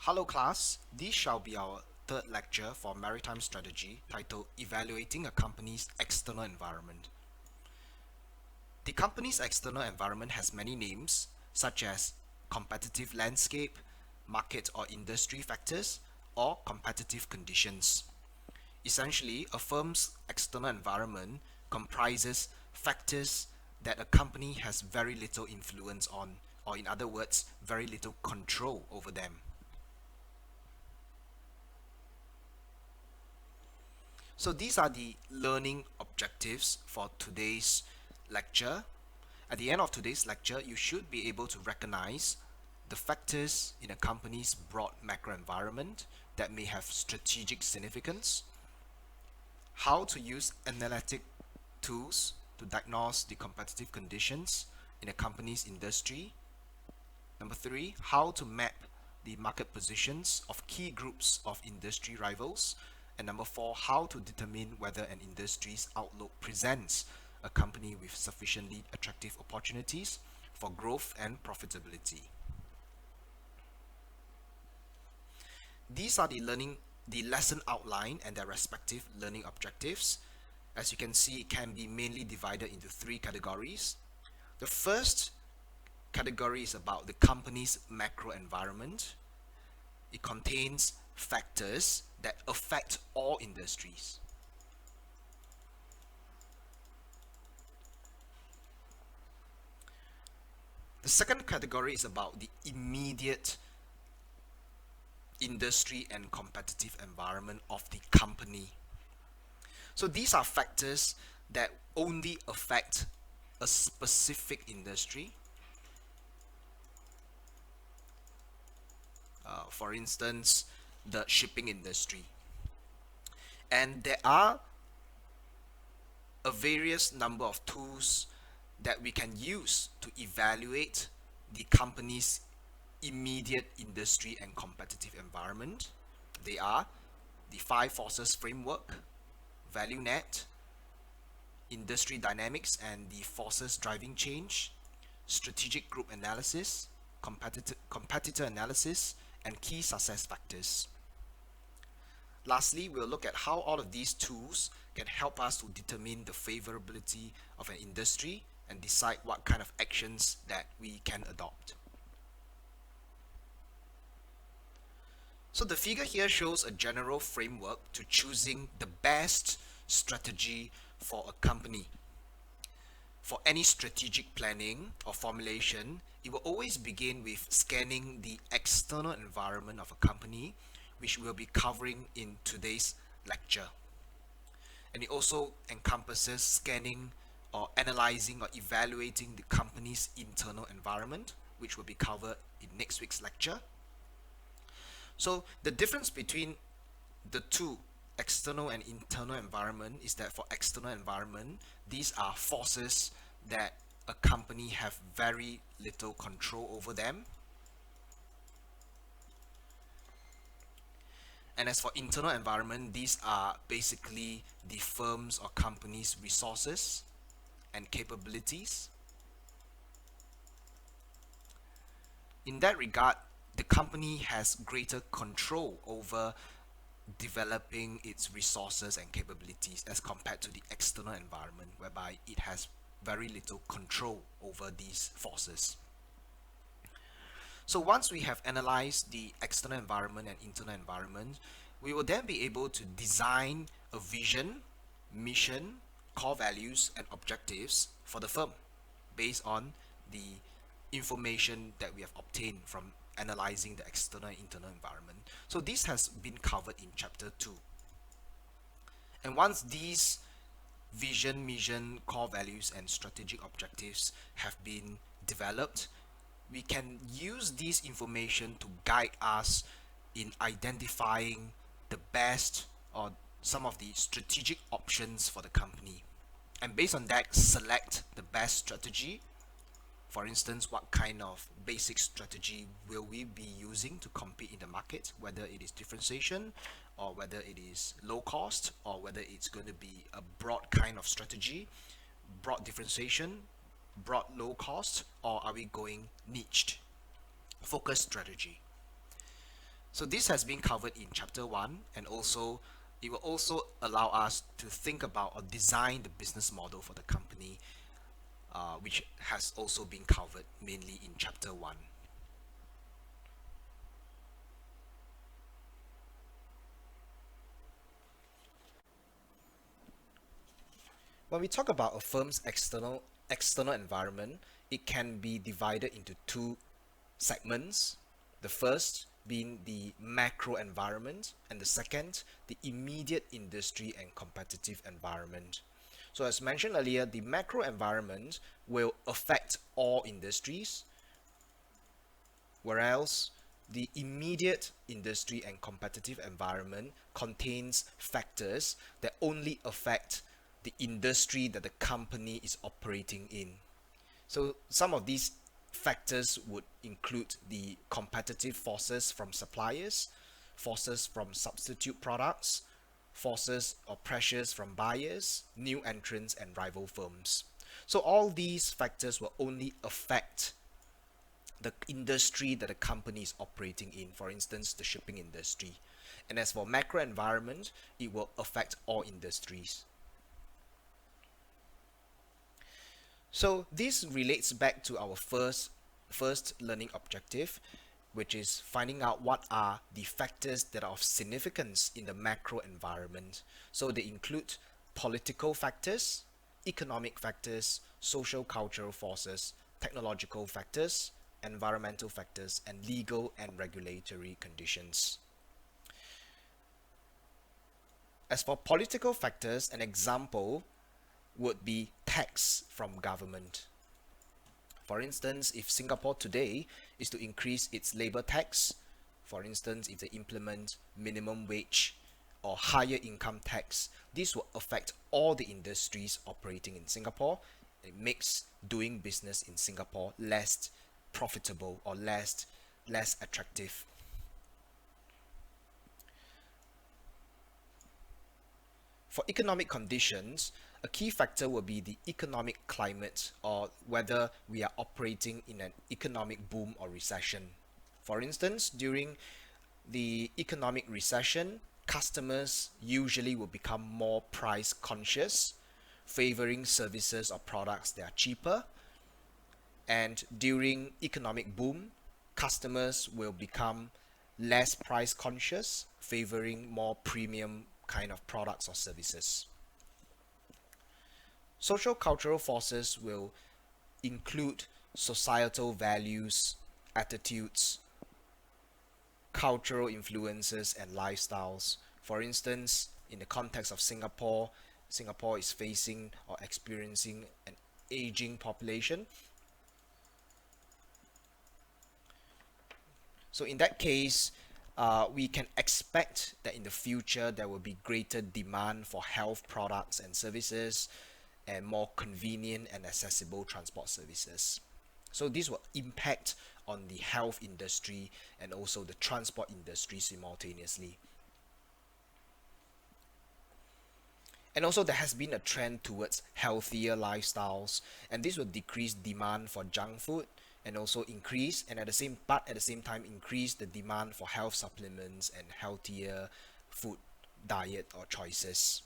Hello class, this shall be our third lecture for Maritime Strategy titled Evaluating a Company's External Environment. The company's external environment has many names such as competitive landscape, market or industry factors, or competitive conditions. Essentially, a firm's external environment comprises factors that a company has very little influence on, or in other words, very little control over them. So these are the learning objectives for today's lecture. At the end of today's lecture, you should be able to recognize the factors in a company's broad macro environment that may have strategic significance, how to use analytic tools to diagnose the competitive conditions in a company's industry. Number 3, how to map the market positions of key groups of industry rivals. And number 4, how to determine whether an industry's outlook presents a company with sufficiently attractive opportunities for growth and profitability. These are the lesson outline and their respective learning objectives. As you can see, it can be mainly divided into 3 categories. The first category is about the company's macro environment. It contains factors that affect all industries. The second category is about the immediate industry and competitive environment of the company. So these are factors that only affect a specific industry. For instance, the shipping industry. And there are a various number of tools that we can use to evaluate the company's immediate industry and competitive environment. They are the 5 forces framework, value net, industry dynamics and the forces driving change, strategic group analysis, competitor analysis, and key success factors. Lastly, we'll look at how all of these tools can help us to determine the favorability of an industry and decide what kind of actions that we can adopt. So the figure here shows a general framework to choosing the best strategy for a company. For any strategic planning or formulation, it will always begin with scanning the external environment of a company, which we'll be covering in today's lecture. And it also encompasses scanning or analyzing or evaluating the company's internal environment, which will be covered in next week's lecture. So the difference between the two, external and internal environment, is that for external environment, these are forces that a company have very little control over them. And as for internal environment, these are basically the firm's or company's resources and capabilities. In that regard, the company has greater control over developing its resources and capabilities as compared to the external environment, whereby it has very little control over these forces. So once we have analyzed the external environment and internal environment, we will then be able to design a vision, mission, core values, and objectives for the firm based on the information that we have obtained from analyzing the external and internal environment. So this has been covered in chapter 2. And once these vision, mission, core values, and strategic objectives have been developed, we can use this information to guide us in identifying the best or some of the strategic options for the company. And based on that, select the best strategy. For instance, what kind of basic strategy will we be using to compete in the market, whether it is differentiation or whether it is low cost or whether it's going to be a broad kind of strategy, broad differentiation, broad low cost, or are we going niched, focused strategy. So this has been covered in chapter 1, and also it will also allow us to think about or design the business model for the company, which has also been covered mainly in chapter 1. When we talk about a firm's external environment, it can be divided into two segments. The first being the macro environment, and the second, the immediate industry and competitive environment. So as mentioned earlier, the macro environment will affect all industries, whereas the immediate industry and competitive environment contains factors that only affect the industry that the company is operating in. So some of these factors would include the competitive forces from suppliers, forces from substitute products, forces or pressures from buyers, new entrants, and rival firms. So all these factors will only affect the industry that a company is operating in, for instance, the shipping industry. And as for macro environment, it will affect all industries. So this relates back to our first learning objective, which is finding out what are the factors that are of significance in the macro environment. So they include political factors, economic factors, social cultural forces, technological factors, environmental factors, and legal and regulatory conditions. As for political factors, an example would be tax from government. For instance, if Singapore today is to increase its labor tax, for instance, if they implement minimum wage or higher income tax, this will affect all the industries operating in Singapore. It makes doing business in Singapore less profitable or less attractive. For economic conditions, a key factor will be the economic climate, or whether we are operating in an economic boom or recession. For instance, during the economic recession, customers usually will become more price conscious, favoring services or products that are cheaper. And during economic boom, customers will become less price conscious, favoring more premium kind of products or services. Social cultural forces will include societal values, attitudes, cultural influences, and lifestyles. For instance, in the context of Singapore, Singapore is facing or experiencing an aging population. So in that case, we can expect that in the future there will be greater demand for health products and services, and more convenient and accessible transport services. So this will impact on the health industry and also the transport industry simultaneously. And also there has been a trend towards healthier lifestyles, and this will decrease demand for junk food and also increase and at the same time increase the demand for health supplements and healthier food diet or choices.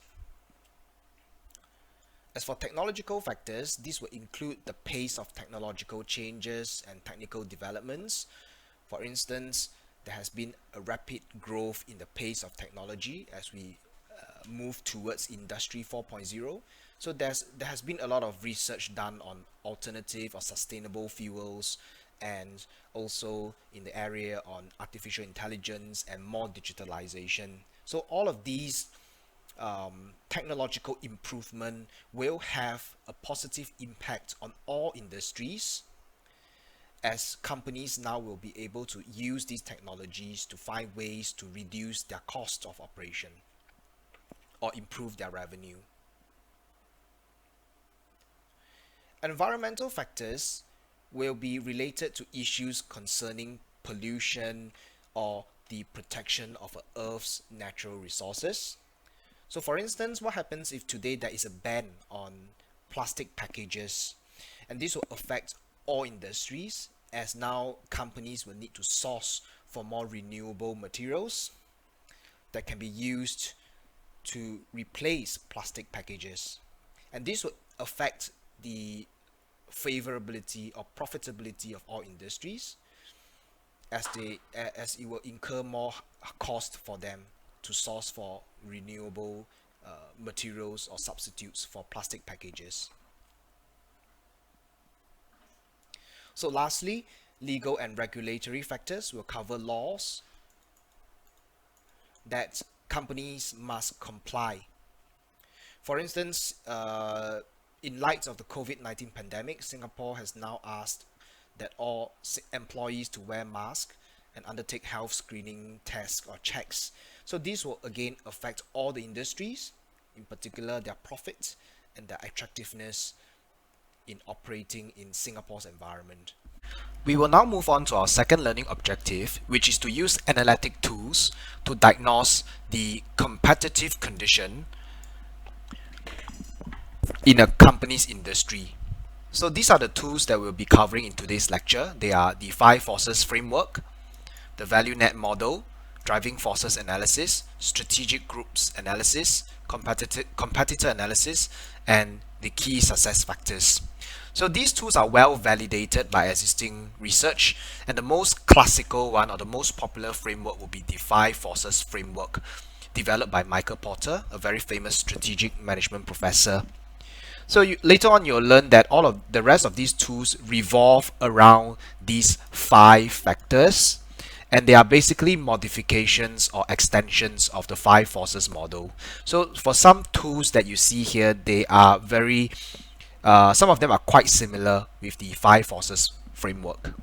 As for technological factors, this will include the pace of technological changes and technical developments. For instance, there has been a rapid growth in the pace of technology as we move towards Industry 4.0. So there has been a lot of research done on alternative or sustainable fuels, and also in the area on artificial intelligence and more digitalization. So all of these technological improvement will have a positive impact on all industries, as companies now will be able to use these technologies to find ways to reduce their cost of operation or improve their revenue. Environmental factors will be related to issues concerning pollution or the protection of Earth's natural resources. So for instance, what happens if today there is a ban on plastic packages, and this will affect all industries, as now companies will need to source for more renewable materials that can be used to replace plastic packages. And this would affect the favorability or profitability of all industries, as it will incur more cost for them to source for renewable materials or substitutes for plastic packages. So lastly, legal and regulatory factors will cover laws that companies must comply. For instance, in light of the COVID-19 pandemic, Singapore has now asked that all employees to wear masks and undertake health screening tests or checks. So this will again affect all the industries, in particular their profits and their attractiveness in operating in Singapore's environment. We will now move on to our second learning objective, which is to use analytic tools to diagnose the competitive condition in a company's industry. So these are the tools that we'll be covering in today's lecture. They are the 5 forces framework, the value net model, driving forces analysis, strategic groups analysis, competitor analysis, and the key success factors. So these tools are well validated by existing research, and the most classical one or the most popular framework will be the 5 forces framework, developed by Michael Porter, a very famous strategic management professor. So later on you'll learn that all of the rest of these tools revolve around these 5 factors, and they are basically modifications or extensions of the 5 forces model. So for some tools that you see here, they are very some of them are quite similar with the 5 forces framework.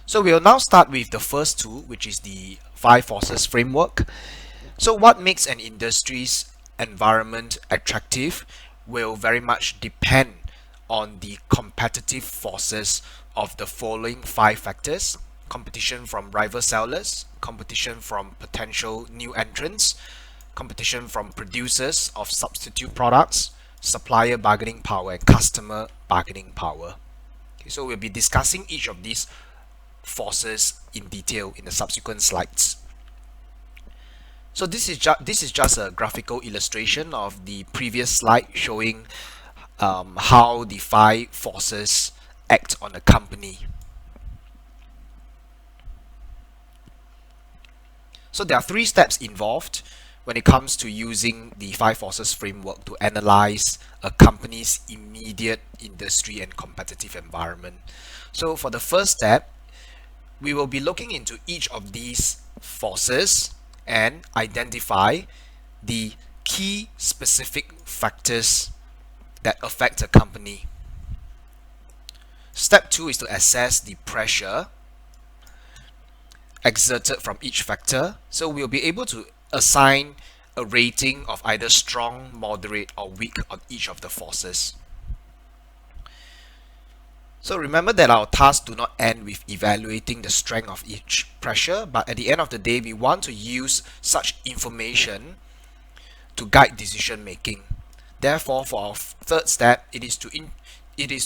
So we'll now start with the first tool, which is the 5 forces framework. So what makes an industry's environment attractive will very much depend on the competitive forces of the following 5 factors: competition from rival sellers, competition from potential new entrants, competition from producers of substitute products, supplier bargaining power, and customer bargaining power. Okay, so we'll be discussing each of these forces in detail in the subsequent slides. So this is just a graphical illustration of the previous slide showing how the 5 forces act on a company. So there are 3 steps involved when it comes to using the 5 forces framework to analyze a company's immediate industry and competitive environment. So for the first step, we will be looking into each of these forces and identify the key specific factors that affect a company. Step 2 is to assess the pressure exerted from each factor. So we'll be able to assign a rating of either strong, moderate, or weak on each of the forces. So remember that our tasks do not end with evaluating the strength of each pressure, but at the end of the day, we want to use such information to guide decision making. Therefore, for our third step, it is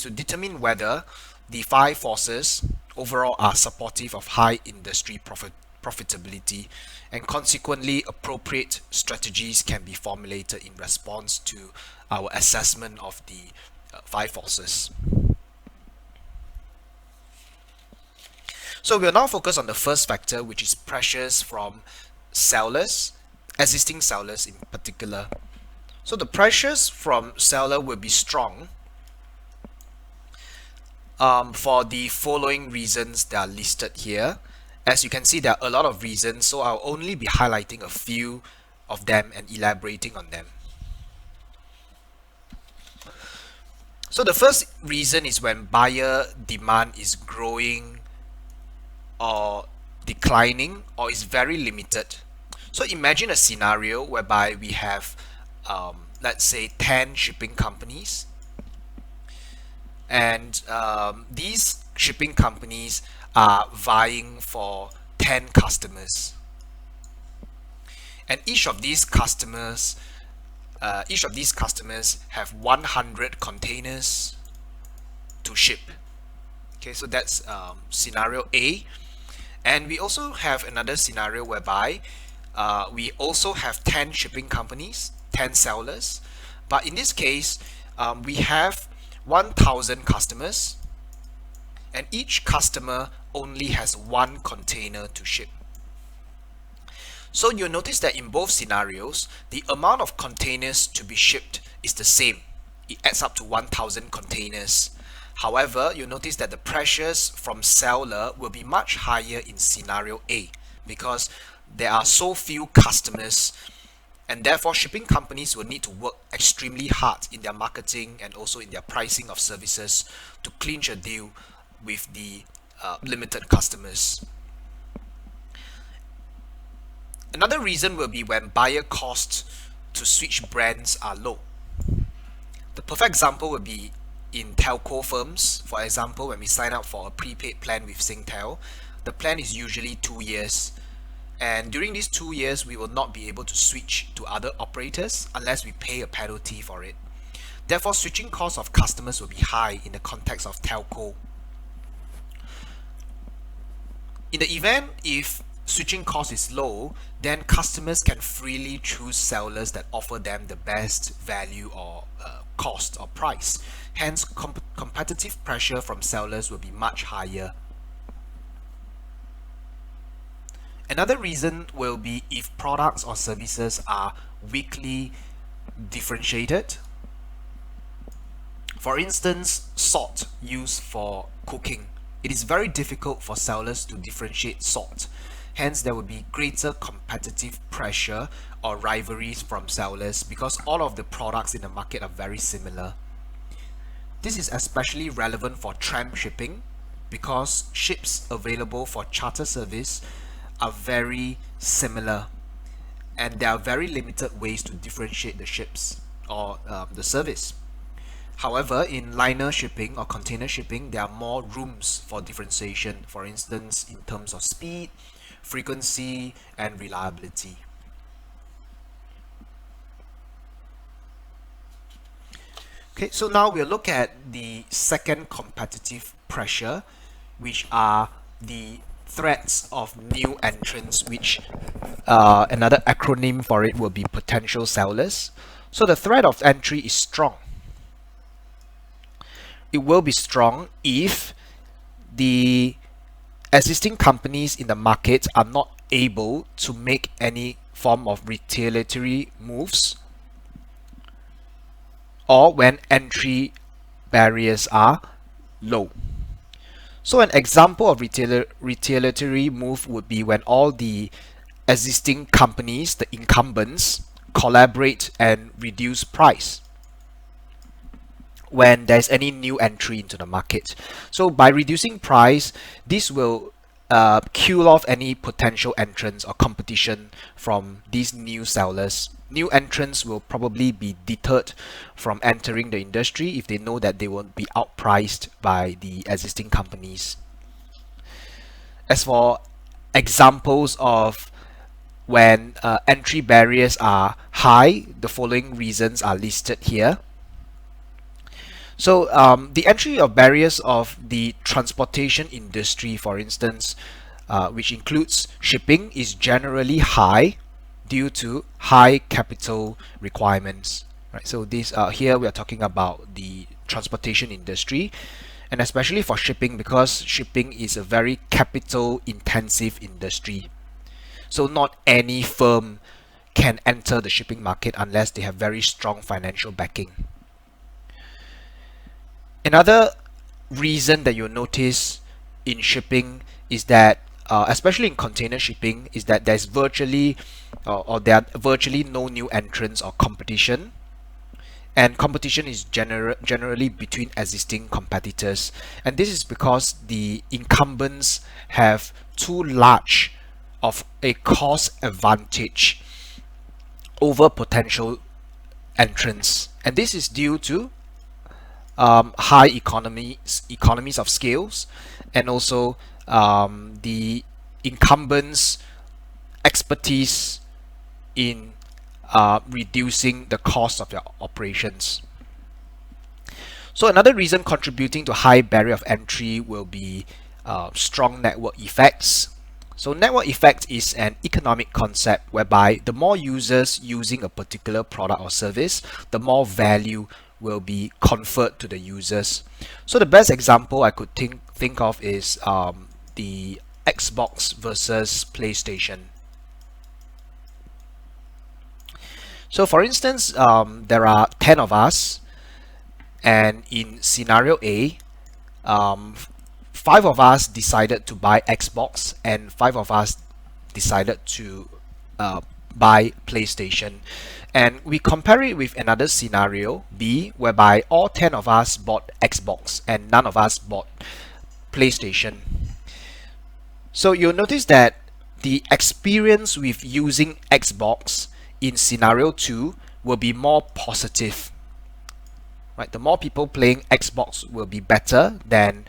to determine whether the 5 forces overall are supportive of high industry profitability, and consequently appropriate strategies can be formulated in response to our assessment of the 5 forces. So we'll now focus on the first factor, which is pressures from sellers, existing sellers in particular. So the pressures from seller will be strong for the following reasons that are listed here. As you can see, there are a lot of reasons, so I'll only be highlighting a few of them and elaborating on them. So the first reason is when buyer demand is growing or declining or is very limited. So imagine a scenario whereby we have let's say 10 shipping companies, and these shipping companies are vying for 10 customers, and each of these customers have 100 containers to ship. Okay, so that's scenario A. And we also have another scenario whereby we also have 10 shipping companies, 10 sellers. But in this case, we have 1,000 customers, and each customer only has one container to ship. So you'll notice that in both scenarios, the amount of containers to be shipped is the same. It adds up to 1,000 containers. However, you'll notice that the pressures from seller will be much higher in scenario A because there are so few customers, and therefore shipping companies will need to work extremely hard in their marketing and also in their pricing of services to clinch a deal with the limited customers. Another reason will be when buyer costs to switch brands are low. The perfect example would be in telco firms. For example, when we sign up for a prepaid plan with Singtel, the plan is usually 2 years. And during these 2 years, we will not be able to switch to other operators unless we pay a penalty for it. Therefore, switching costs of customers will be high in the context of telco. In the event if switching cost is low, then customers can freely choose sellers that offer them the best value or cost or price. Hence, competitive pressure from sellers will be much higher. Another reason will be if products or services are weakly differentiated. For instance, salt used for cooking. It is very difficult for sellers to differentiate salt. Hence, there will be greater competitive pressure or rivalries from sellers because all of the products in the market are very similar. This is especially relevant for tramp shipping because ships available for charter service are very similar, and there are very limited ways to differentiate the ships or the service. However, in liner shipping or container shipping, there are more rooms for differentiation, for instance, in terms of speed, frequency, and reliability. Okay, so now we'll look at the second competitive pressure, which are the threats of new entrants, which another acronym for it will be potential sellers. So the threat of entry is strong. It will be strong if the existing companies in the market are not able to make any form of retaliatory moves, or when entry barriers are low. So an example of retaliatory move would be when all the existing companies, the incumbents, collaborate and reduce price when there's any new entry into the market. So by reducing price, this will kill off any potential entrants or competition from these new sellers. New entrants will probably be deterred from entering the industry if they know that they won't be outpriced by the existing companies. As for examples of when entry barriers are high, the following reasons are listed here. So the entry of barriers of the transportation industry, for instance, which includes shipping, is generally high due to high capital requirements. Right. So this here we are talking about the transportation industry, and especially for shipping, because shipping is a very capital intensive industry. So not any firm can enter the shipping market unless they have very strong financial backing. Another reason that you'll notice in shipping is that, especially in container shipping, is that there's virtually or there are virtually no new entrants or competition, and competition is generally between existing competitors, and this is because the incumbents have too large of a cost advantage over potential entrants, and this is due to high economies of scales, and also the incumbents' expertise in reducing the cost of their operations. So another reason contributing to high barrier of entry will be strong network effects. So network effect is an economic concept whereby the more users using a particular product or service, the more value will be conferred to the users. So the best example I could think of is the Xbox versus PlayStation. So for instance, there are 10 of us, and in scenario A, um, 5 of us decided to buy Xbox and 5 of us decided to buy PlayStation. And we compare it with another scenario B, whereby all 10 of us bought Xbox and none of us bought PlayStation. So you'll notice that the experience with using Xbox in scenario 2 will be more positive. Right? The more people playing Xbox will be better than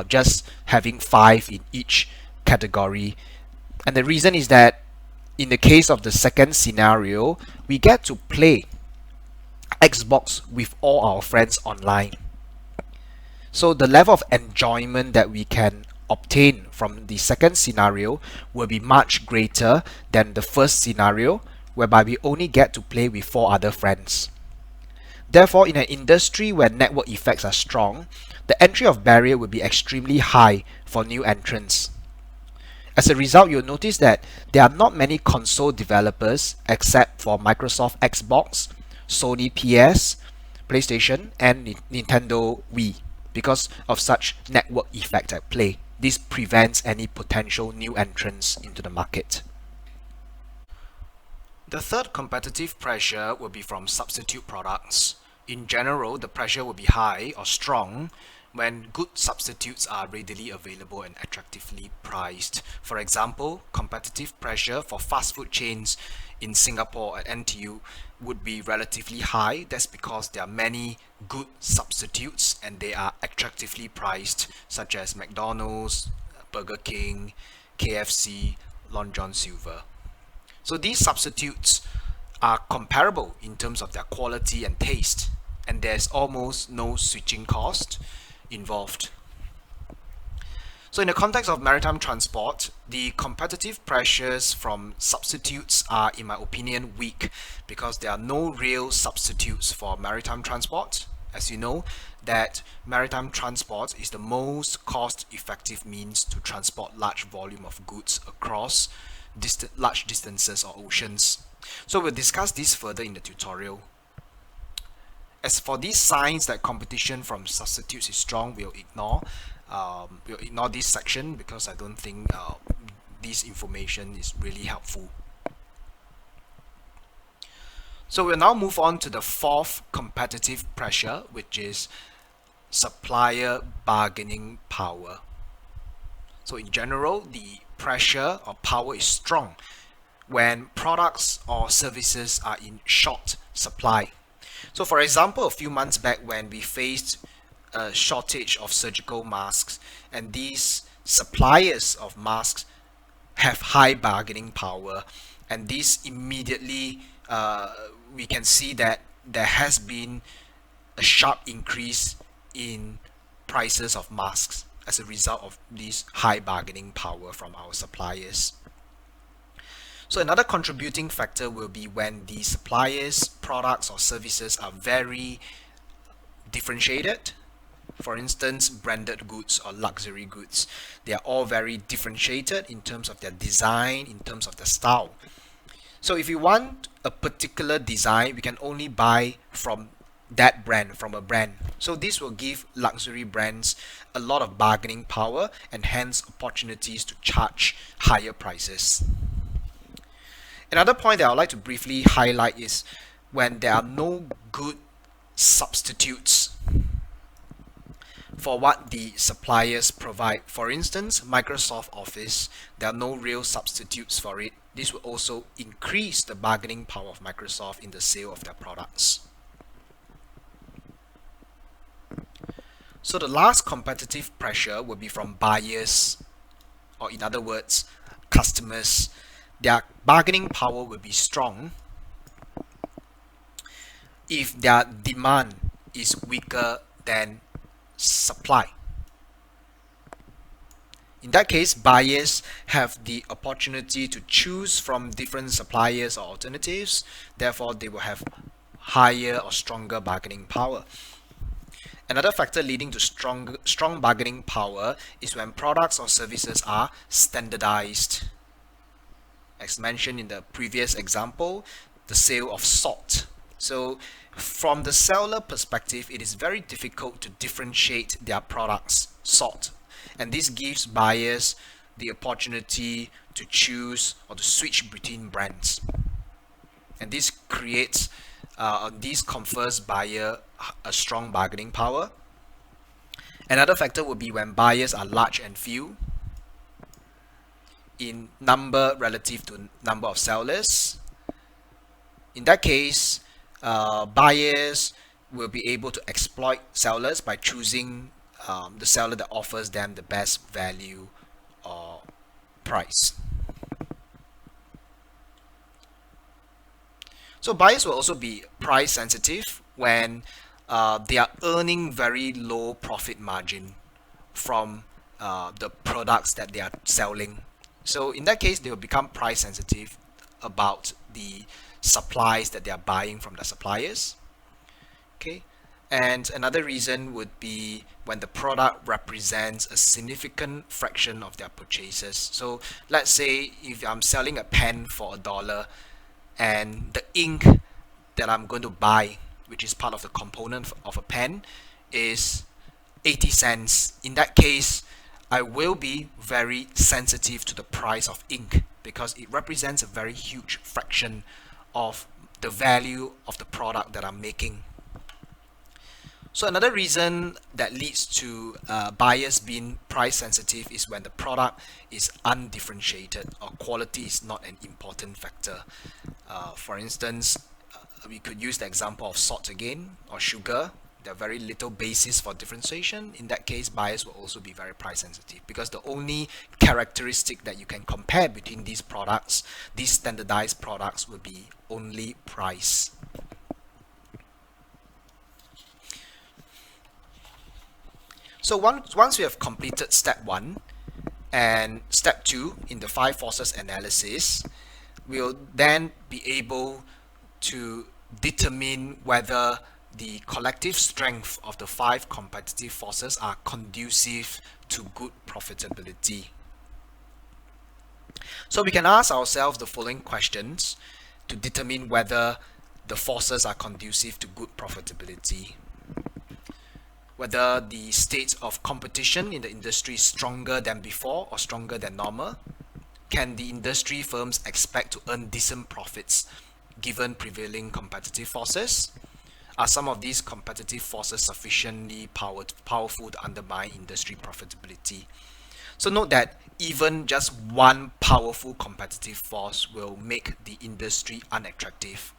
just having 5 in each category. And the reason is that in the case of the second scenario, we get to play Xbox with all our friends online. So the level of enjoyment that we can obtain from the second scenario will be much greater than the first scenario, whereby we only get to play with 4 other friends. Therefore, in an industry where network effects are strong, the entry of barrier will be extremely high for new entrants. As a result, you'll notice that there are not many console developers except for Microsoft Xbox, Sony PS, PlayStation, and Nintendo Wii because of such network effect at play. This prevents any potential new entrants into the market. The third competitive pressure will be from substitute products. In general, the pressure will be high or strong when good substitutes are readily available and attractively priced. For example, competitive pressure for fast food chains in Singapore at NTU would be relatively high. That's because there are many good substitutes and they are attractively priced, such as McDonald's, Burger King, KFC, Long John Silver. So these substitutes are comparable in terms of their quality and taste, and there's almost no switching cost involved. So in the context of maritime transport, the competitive pressures from substitutes are, in my opinion, weak because there are no real substitutes for maritime transport. As you know, that maritime transport is the most cost-effective means to transport large volume of goods across large distances or oceans. So we'll discuss this further in the tutorial. As for these signs that competition from substitutes is strong, we'll ignore this section because I don't think this information is really helpful. So we'll now move on to the fourth competitive pressure, which is supplier bargaining power. So in general, the pressure or power is strong when products or services are in short supply. So for example, a few months back when we faced a shortage of surgical masks, and these suppliers of masks have high bargaining power, and this immediately we can see that there has been a sharp increase in prices of masks as a result of this high bargaining power from our suppliers. So another contributing factor will be when the suppliers' products or services are very differentiated. For instance, branded goods or luxury goods. They are all very differentiated in terms of their design, in terms of their style. So if you want a particular design, we can only buy from that brand, from a brand. So this will give luxury brands a lot of bargaining power and hence opportunities to charge higher prices. Another point that I would like to briefly highlight is when there are no good substitutes for what the suppliers provide. For instance, Microsoft Office, there are no real substitutes for it. This will also increase the bargaining power of Microsoft in the sale of their products. So the last competitive pressure will be from buyers, or in other words, customers. Their bargaining power will be strong if their demand is weaker than supply. In that case, buyers have the opportunity to choose from different suppliers or alternatives. Therefore, they will have higher or stronger bargaining power. Another factor leading to strong bargaining power is when products or services are standardized. As mentioned in the previous example, the sale of salt. So from the seller perspective, it is very difficult to differentiate their products, salt. And this gives buyers the opportunity to choose or to switch between brands. And this confers buyer a strong bargaining power. Another factor would be when buyers are large and few in number relative to number of sellers. In that case, buyers will be able to exploit sellers by choosing the seller that offers them the best value or price. So buyers will also be price sensitive when they are earning very low profit margin from the products that they are selling. So in that case, they will become price sensitive about the supplies that they are buying from the suppliers. Okay, and another reason would be when the product represents a significant fraction of their purchases. So let's say if I'm selling a pen for $1 and the ink that I'm going to buy, which is part of the component of a pen, is 80 cents. In that case, I will be very sensitive to the price of ink because it represents a very huge fraction of the value of the product that I'm making. So another reason that leads to buyers being price sensitive is when the product is undifferentiated or quality is not an important factor. For instance, we could use the example of salt again, or sugar. There are very little basis for differentiation. In that case, buyers will also be very price sensitive because the only characteristic that you can compare between these products, these standardized products, will be only price. So once we have completed step 1 and step 2 in the 5 forces analysis, we'll then be able to determine whether the collective strength of the 5 competitive forces are conducive to good profitability. So we can ask ourselves the following questions to determine whether the forces are conducive to good profitability. Whether the state of competition in the industry is stronger than before or stronger than normal. Can the industry firms expect to earn decent profits given prevailing competitive forces? Are some of these competitive forces sufficiently powerful to undermine industry profitability? So note that even just one powerful competitive force will make the industry unattractive.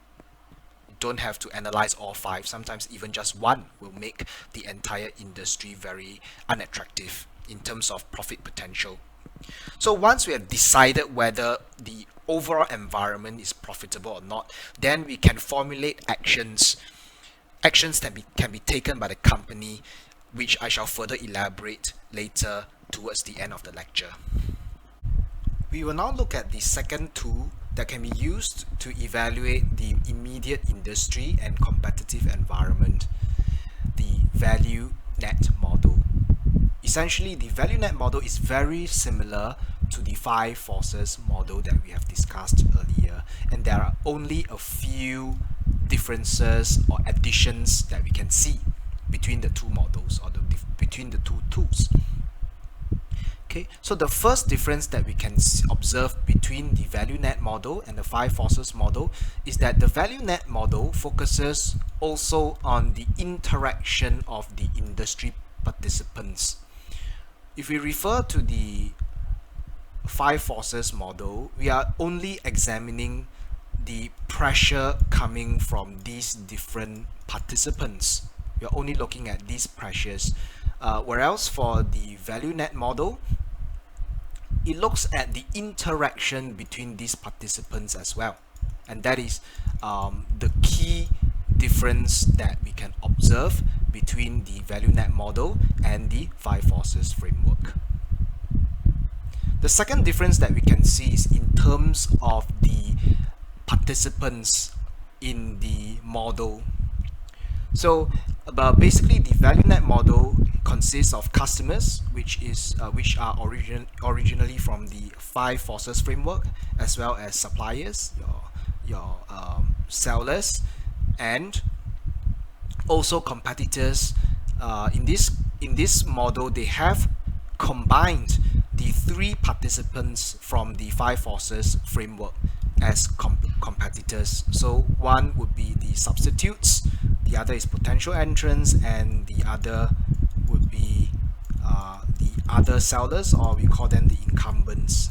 You don't have to analyze all 5. Sometimes even just one will make the entire industry very unattractive in terms of profit potential. So once we have decided whether the overall environment is profitable or not, then we can formulate actions that can be taken by the company, which I shall further elaborate later towards the end of the lecture. We will now look at the second tool that can be used to evaluate the immediate industry and competitive environment, the value net model. Essentially, the value net model is very similar to the 5 forces model that we have discussed earlier, and there are only a few differences or additions that we can see between the two models or between the two tools. Okay, so the first difference that we can observe between the value net model and the 5 forces model is that the value net model focuses also on the interaction of the industry participants. If we refer to the 5 forces model, we are only examining the pressure coming from these different participants. We are only looking at these pressures. Whereas for the value net model, it looks at the interaction between these participants as well. And that is the key difference that we can observe between the value net model and the 5 forces framework. The second difference that we can see is in terms of the participants in the model. So basically the value net model consists of customers, which are originally from the 5 forces framework, as well as suppliers, your sellers, and also competitors. In this model, they have combined the 3 participants from the 5 forces framework as competitors. So one would be the substitutes, the other is potential entrants, and the other would be the other sellers, or we call them the incumbents.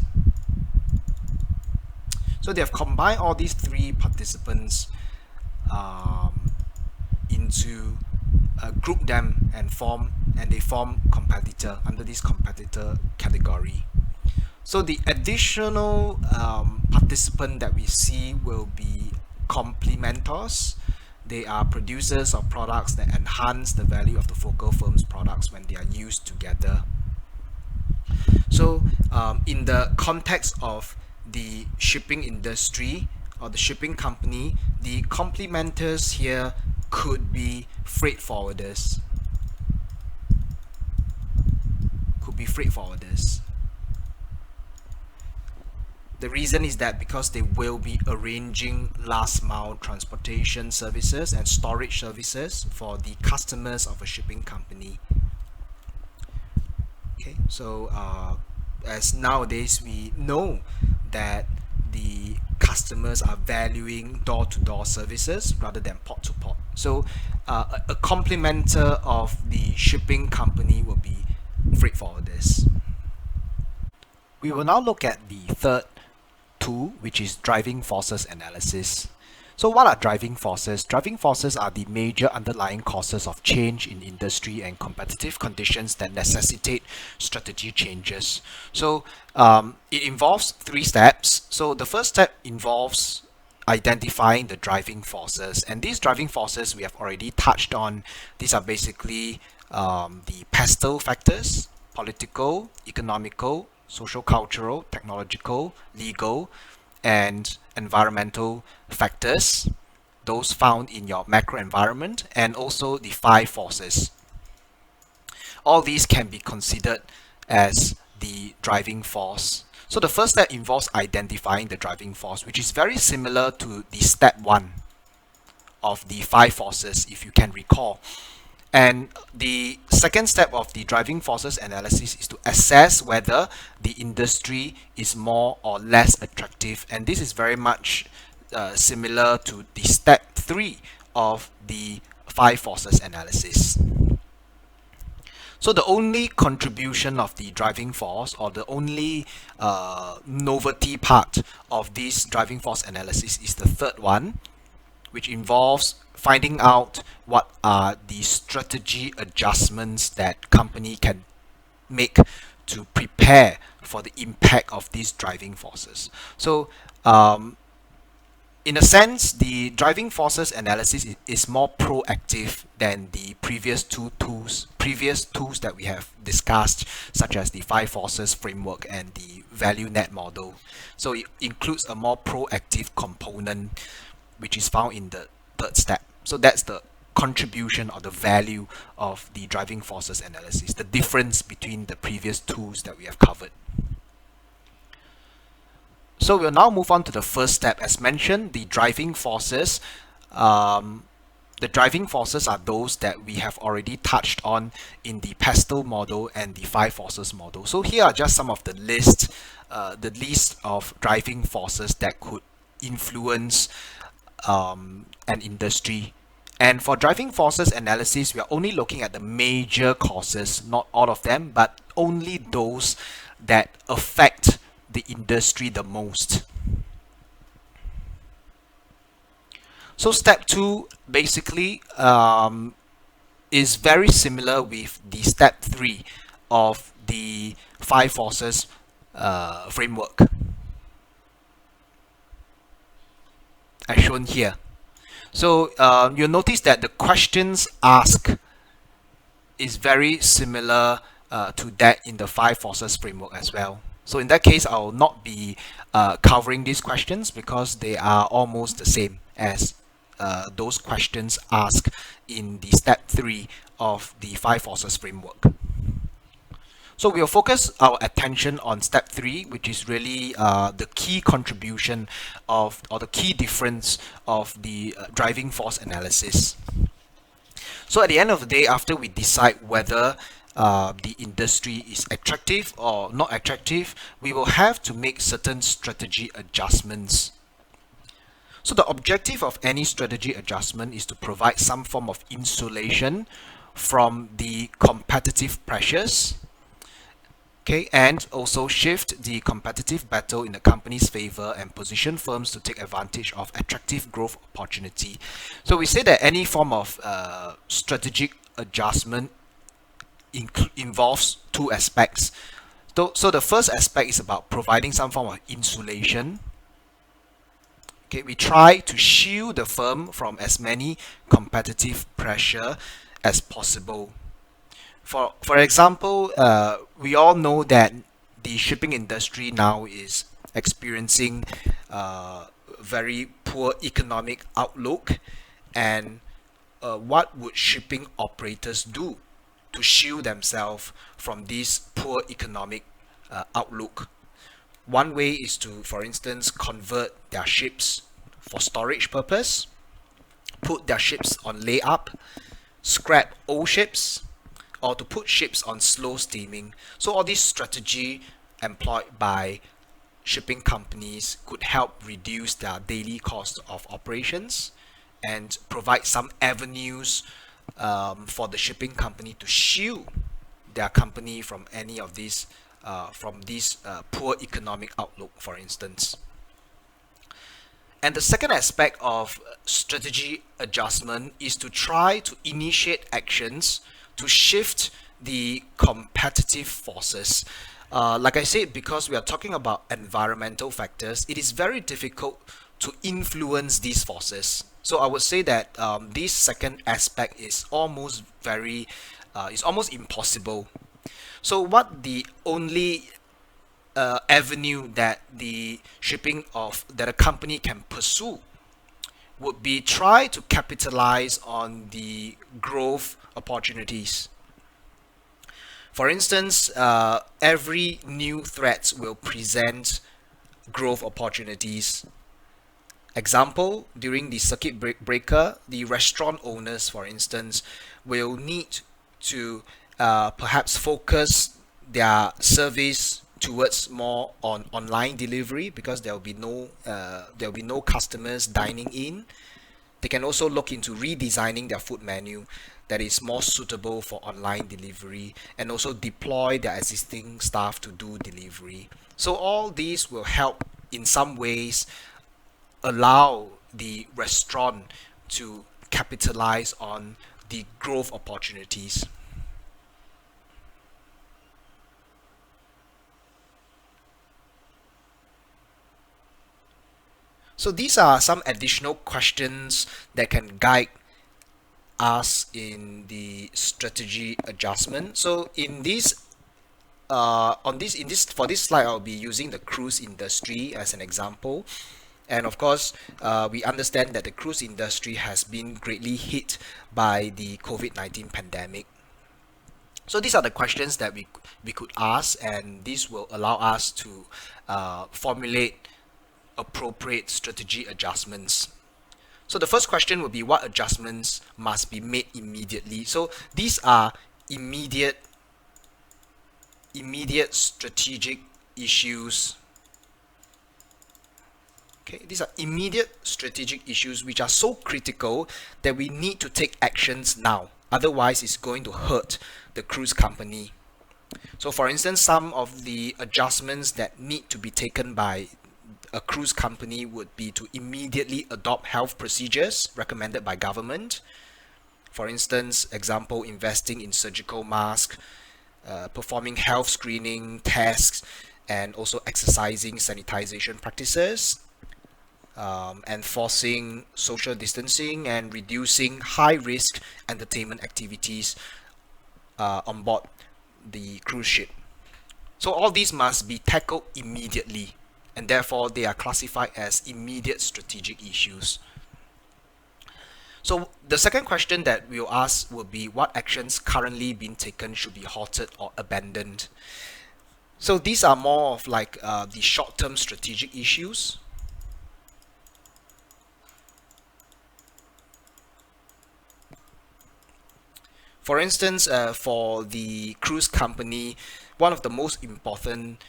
So they have combined all these 3 participants into group them and they form competitor under this competitor category. So the additional participant that we see will be complementors. They are producers of products that enhance the value of the focal firm's products when they are used together. So in the context of the shipping industry or the shipping company, the complementors here could be freight forwarders. The reason is that because they will be arranging last mile transportation services and storage services for the customers of a shipping company. Okay, so as nowadays we know that the customers are valuing door-to-door services rather than port-to-port. So a complementer of the shipping company will be freight forwarders. We will now look at the third tool, which is driving forces analysis. So what are driving forces? Driving forces are the major underlying causes of change in industry and competitive conditions that necessitate strategy changes. So it involves 3 steps. So the first step involves identifying the driving forces, and these driving forces we have already touched on. These are basically the pestle factors: political, economical, social, cultural, technological, legal, and environmental factors, those found in your macro environment, and also the 5 forces. All these can be considered as the driving force. So the first step involves identifying the driving force, which is very similar to the step 1 of the 5 forces, if you can recall. And the second step of the driving forces analysis is to assess whether the industry is more or less attractive. And this is very much similar to the step 3 of the 5 forces analysis. So the only contribution of the driving force, or the only novelty part of this driving force analysis, is the third one, which involves finding out what are the strategy adjustments that company can make to prepare for the impact of these driving forces. So in a sense, the driving forces analysis is more proactive than the previous tools that we have discussed, such as the 5 forces framework and the value net model. So it includes a more proactive component, which is found in the third step. So that's the contribution or the value of the driving forces analysis, the difference between the previous tools that we have covered. So we'll now move on to the first step. As mentioned, the driving forces. The driving forces are those that we have already touched on in the pestle model and the 5 forces model. So here are just some of the list of driving forces that could influence an industry. And for driving forces analysis, we are only looking at the major causes, not all of them, but only those that affect the industry the most. So step 2 basically is very similar with the step 3 of the 5 forces framework, as shown here. So you'll notice that the questions asked is very similar to that in the five forces framework as well. So in that case, I will not be covering these questions because they are almost the same as those questions asked in the step 3 of the five forces framework. So we'll focus our attention on step 3, which is really the key contribution of, or the key difference of the driving force analysis. So at the end of the day, after we decide whether the industry is attractive or not attractive, we will have to make certain strategy adjustments. So the objective of any strategy adjustment is to provide some form of insulation from the competitive pressures, okay, and also shift the competitive battle in the company's favor and position firms to take advantage of attractive growth opportunity. So we say that any form of strategic adjustment involves two aspects. So the first aspect is about providing some form of insulation. Okay, we try to shield the firm from as many competitive pressure as possible. For example, we all know that the shipping industry now is experiencing very poor economic outlook, and what would shipping operators do to shield themselves from this poor economic outlook? One way is to, for instance, convert their ships for storage purpose, put their ships on layup, scrap old ships, or to put ships on slow steaming. So all this strategy employed by shipping companies could help reduce their daily cost of operations and provide some avenues for the shipping company to shield their company from any of these from this poor economic outlook, for instance. And the second aspect of strategy adjustment is to try to initiate actions to shift the competitive forces. Like I said, because we are talking about environmental factors, it is very difficult to influence these forces. So I would say that this second aspect is almost impossible. So what the only avenue that a company can pursue would be try to capitalize on the growth opportunities. For instance, every new threat will present growth opportunities. Example, during the circuit breaker, the restaurant owners, for instance, will need to perhaps focus their service towards more on online delivery because there will be no customers dining in. They can also look into redesigning their food menu that is more suitable for online delivery, and also deploy their existing staff to do delivery. So all these will help in some ways allow the restaurant to capitalize on the growth opportunities. So these are some additional questions that can guide us in the strategy adjustment. So in this for this slide, I'll be using the cruise industry as an example. And of course, we understand that the cruise industry has been greatly hit by the COVID-19 pandemic. So these are the questions that we could ask, and this will allow us to formulate appropriate strategy adjustments. So the first question would be, what adjustments must be made immediately? So these are immediate strategic issues. Okay, these are immediate strategic issues which are so critical that we need to take actions now. Otherwise, it's going to hurt the cruise company. So for instance, some of the adjustments that need to be taken by a cruise company would be to immediately adopt health procedures recommended by government. For instance, example, investing in surgical masks, performing health screening tests, and also exercising sanitization practices. enforcing social distancing, and reducing high-risk entertainment activities on board the cruise ship. So all these must be tackled immediately, and therefore they are classified as immediate strategic issues. So the second question that we'll ask will be, what actions currently being taken should be halted or abandoned? So these are more of like the short-term strategic issues. For instance, for the cruise company, one of the most important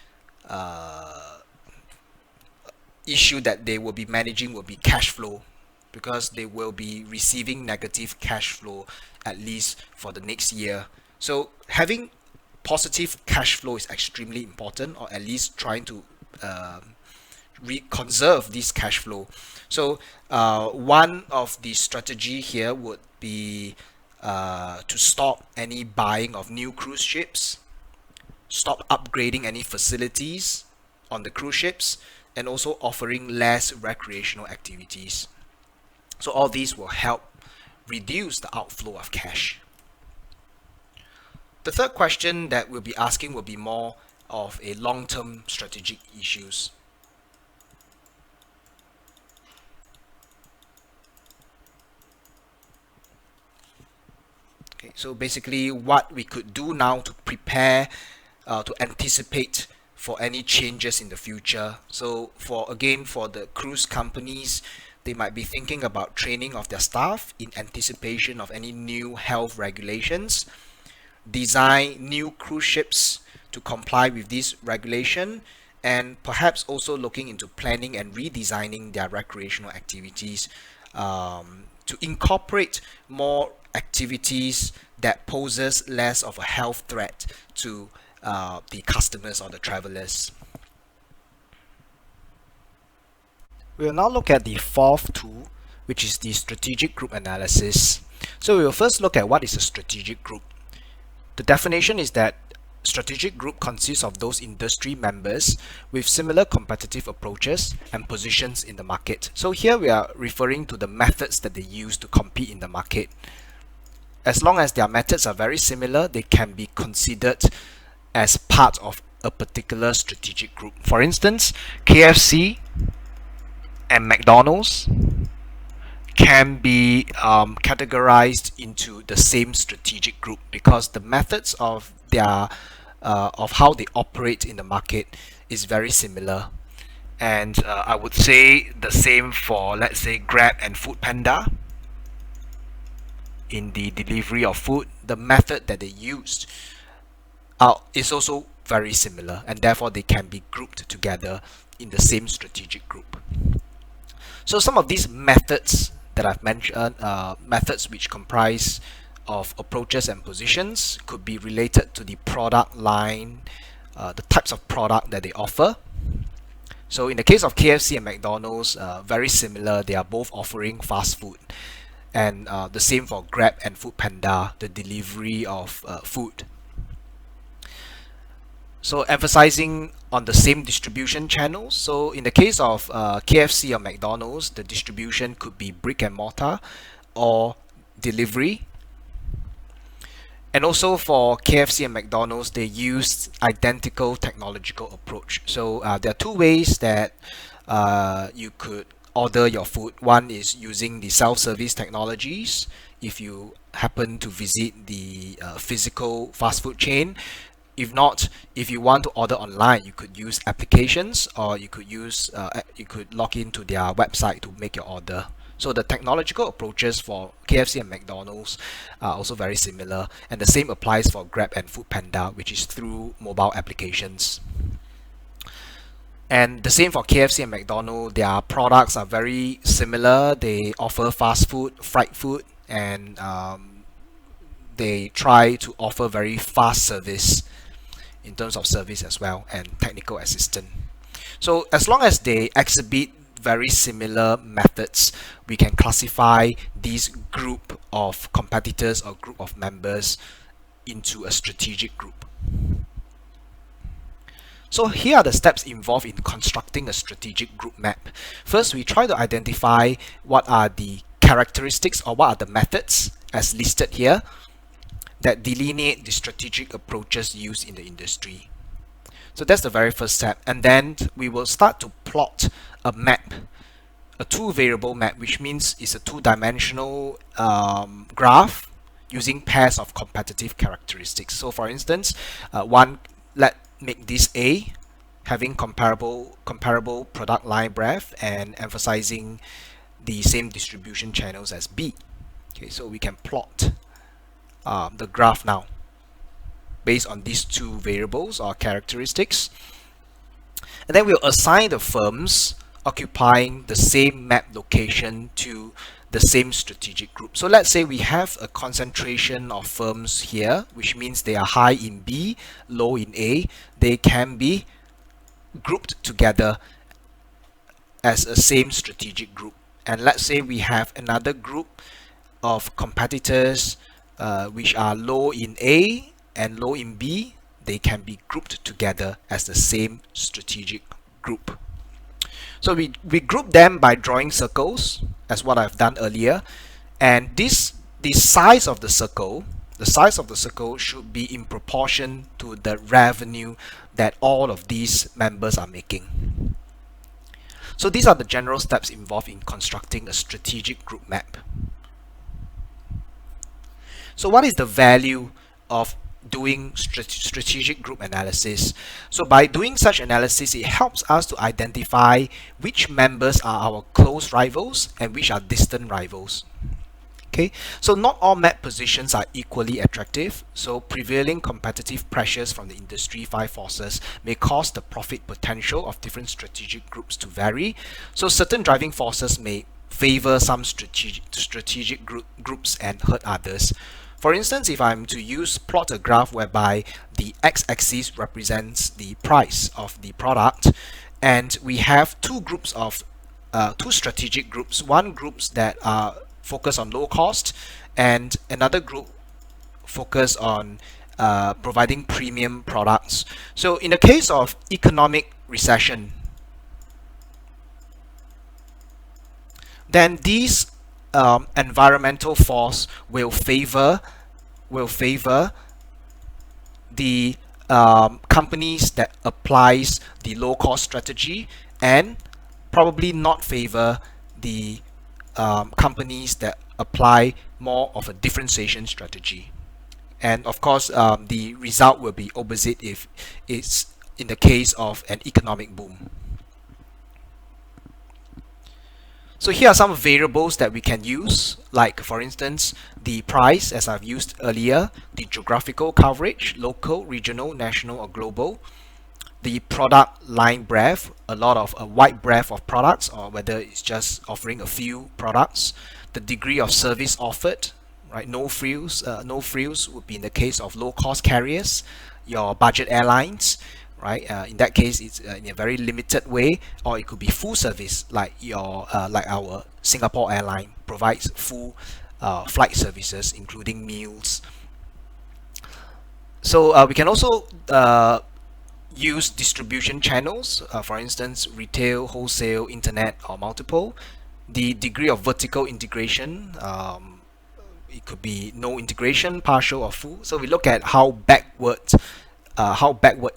issue that they will be managing will be cash flow, because they will be receiving negative cash flow at least for the next year. So having positive cash flow is extremely important, or at least trying to conserve this cash flow. So one of the strategy here would be to stop any buying of new cruise ships, stop upgrading any facilities on the cruise ships, and also offering less recreational activities. So all these will help reduce the outflow of cash. The third question that we'll be asking will be more of a long-term strategic issues. Okay, so basically what we could do now to prepare, to anticipate for any changes in the future. So for the cruise companies, they might be thinking about training of their staff in anticipation of any new health regulations, design new cruise ships to comply with this regulation, and perhaps also looking into planning and redesigning their recreational activities to incorporate more activities that poses less of a health threat to the customers or the travelers. We'll now look at the fourth tool, which is the strategic group analysis. So we'll first look at what is a strategic group. The definition is that strategic group consists of those industry members with similar competitive approaches and positions in the market. So here we are referring to the methods that they use to compete in the market. As long as their methods are very similar, they can be considered as part of a particular strategic group. For instance, KFC and McDonald's can be categorized into the same strategic group because the methods of their of how they operate in the market is very similar. And I would say the same for, let's say, Grab and Foodpanda. In the delivery of food, the method that they used is also very similar, and therefore they can be grouped together in the same strategic group. So some of these methods that I've mentioned, methods which comprise of approaches and positions, could be related to the product line, the types of product that they offer. So in the case of KFC and McDonald's, very similar. They are both offering fast food, and the same for Grab and Foodpanda, the delivery of food. So emphasizing on the same distribution channels. So in the case of KFC or McDonald's, the distribution could be brick and mortar or delivery. And also for KFC and McDonald's, they use identical technological approach. So there are two ways that you could order your food. One is using the self-service technologies. If you happen to visit the physical fast food chain, if not, if you want to order online, you could use applications, or you could use you could log into their website to make your order. So the technological approaches for KFC and McDonald's are also very similar, and the same applies for Grab and Foodpanda, which is through mobile applications. And the same for KFC and McDonald's, their products are very similar. They offer fast food, fried food, and they try to offer very fast service in terms of service as well, and technical assistance. So as long as they exhibit very similar methods, we can classify this group of competitors or group of members into a strategic group. So here are the steps involved in constructing a strategic group map. First, we try to identify what are the characteristics or what are the methods as listed here that delineate the strategic approaches used in the industry. So that's the very first step. And then we will start to plot a map, a two-variable map, which means it's a two-dimensional graph using pairs of competitive characteristics. So for instance, let's make this A, having comparable product line breadth and emphasizing the same distribution channels as B. Okay, so we can plot the graph now based on these two variables or characteristics. And then we'll assign the firms occupying the same map location to the same strategic group. So let's say we have a concentration of firms here, which means they are high in B, low in A. They can be grouped together as a same strategic group. And let's say we have another group of competitors which are low in A and low in B. They can be grouped together as the same strategic group. So we group them by drawing circles, as what I've done earlier, and the size of the circle should be in proportion to the revenue that all of these members are making. So these are the general steps involved in constructing a strategic group map. So what is the value of doing strategic group analysis? So by doing such analysis, it helps us to identify which members are our close rivals and which are distant rivals. Okay, so not all map positions are equally attractive, so prevailing competitive pressures from the industry 5 forces may cause the profit potential of different strategic groups to vary. So certain driving forces may favor some strategic groups and hurt others. For instance, if I'm to plot a graph whereby the x-axis represents the price of the product, and we have two strategic groups, one groups that are focused on low cost and another group focused on providing premium products. So in the case of economic recession, then these environmental force will favor the companies that applies the low cost strategy, and probably not favor the companies that apply more of a differentiation strategy. And of course, the result will be opposite if it's in the case of an economic boom. So here are some variables that we can use, like for instance, the price, as I've used earlier, the geographical coverage, local, regional, national, or global, the product line breadth, a wide breadth of products, or whether it's just offering a few products, the degree of service offered, right? No frills would be in the case of low cost carriers, your budget airlines, right? In that case, it's in a very limited way, or it could be full service, like our Singapore airline provides full flight services, including meals. So we can also use distribution channels, for instance, retail, wholesale, internet, or multiple. The degree of vertical integration, it could be no integration, partial, or full. So we look at how backward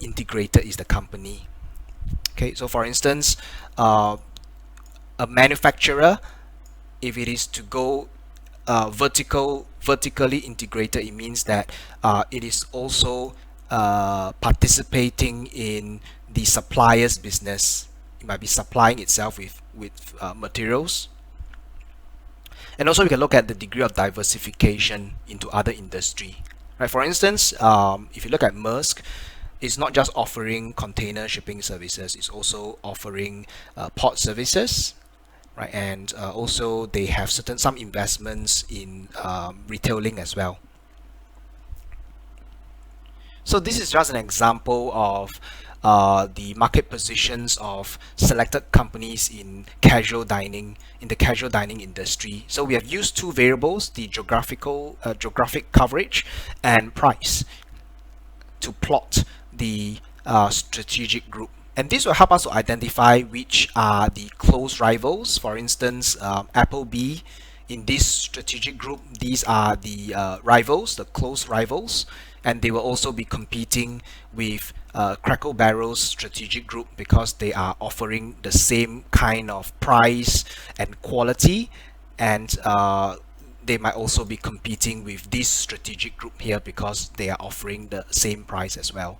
integrated is the company. Okay, so for instance, a manufacturer, if it is to go vertically integrated, it means that it is also participating in the supplier's business. It might be supplying itself with materials. And also we can look at the degree of diversification into other industry. Right, for instance, if you look at Maersk, it's not just offering container shipping services, it's also offering port services, right? And also they have some investments in retailing as well. So this is just an example of the market positions of selected companies in the casual dining industry. So we have used two variables, the geographic coverage and price, to plot the strategic group. And this will help us to identify which are the close rivals. For instance, Applebee in this strategic group, these are the rivals, the close rivals, and they will also be competing with Crackle Barrel's strategic group because they are offering the same kind of price and quality, and they might also be competing with this strategic group here because they are offering the same price as well.